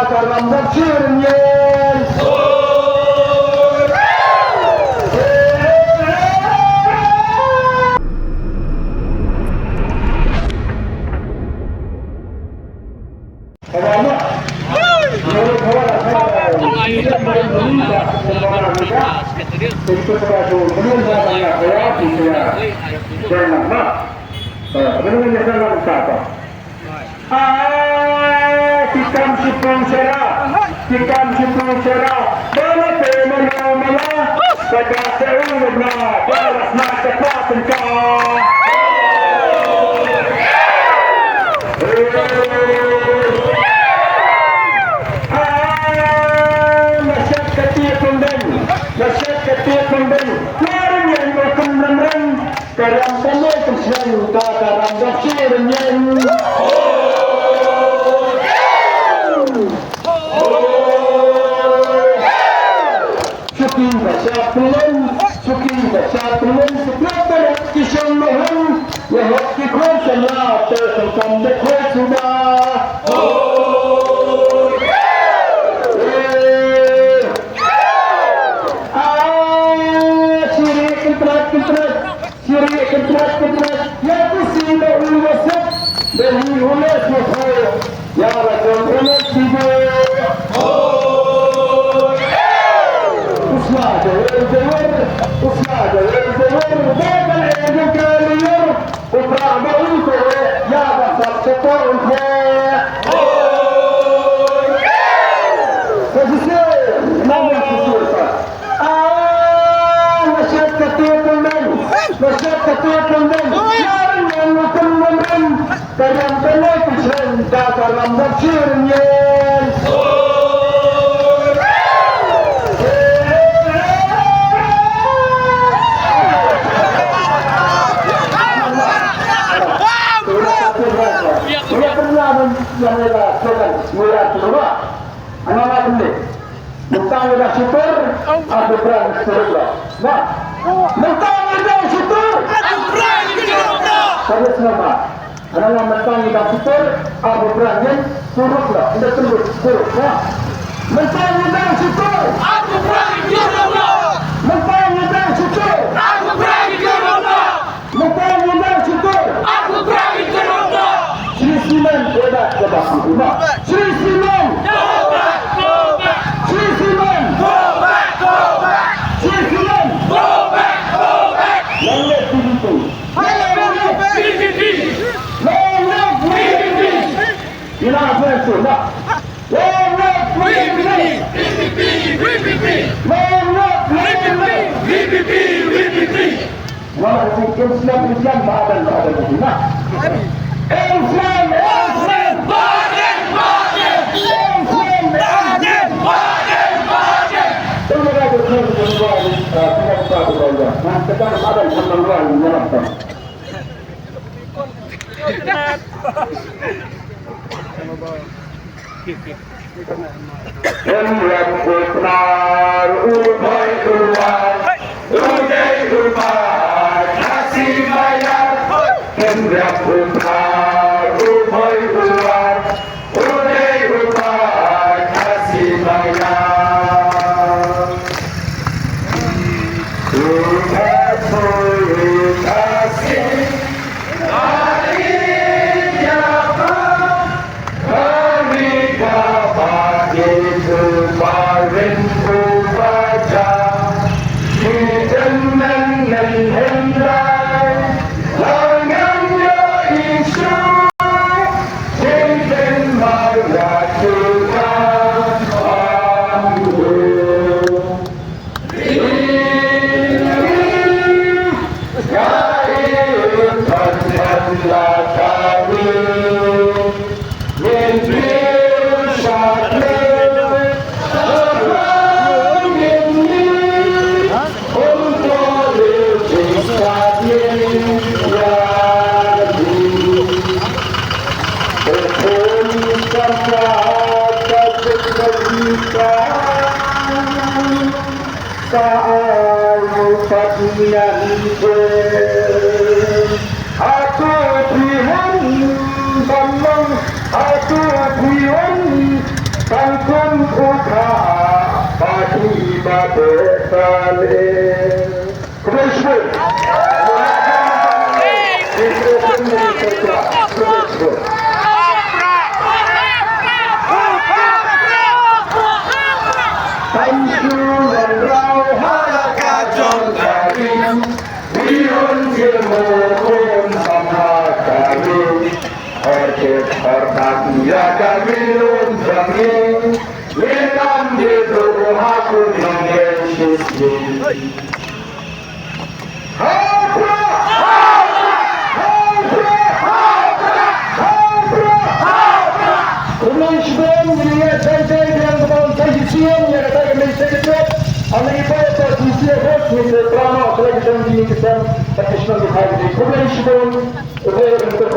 dalam tafsirnya. Tikam sipung serah, mana pemana mana, pada seulurna, balas mata patenka. Masyarakat pembeli, orang yang berkenan dalam penyelesaian dalam tafsirnya. Suki baca pelun, seberapa kisah mahal, yang kikau sana terkam dekau sudah. Kentrat, ya kusila ulwasat, dari ulas mahal, ya rakyat ulas tiba. Usma jawar, bakal yang kalian, ukra bauku, ya basar sekarang. Sesuai, nama sesuai. Masyarakat yang berkenan dalam penyelesaian dalam tafsirnya. Mentang udah super, aku berang surga. Nah, mentang udah super, aku berang surga. Saya sama. Karena mentang udah super, aku berang surga. Udah tunggu surga. Mentang udah super, aku berang surga. Mentang udah super, aku berang surga. Mentang udah super, aku berang surga. Sri Siman hebat hebat. Sri Siman. Yang benar ubai keluar, ubai keluar, kasih bayar. Yang benar ubai keluar, ubai keluar, kasih bayar. Ubai kasih. Aku Ya kami lunjangin, lengan di tubuh aku mengenai. Hapra, hapra, hapra, hapra, hapra, hapra. Konuşmam niye sen yang berbangsa Islam yang kata Malaysia itu, Amerika posisi host misalnya drama selagi kita Pakistan dihadir. Konuşmam, untuk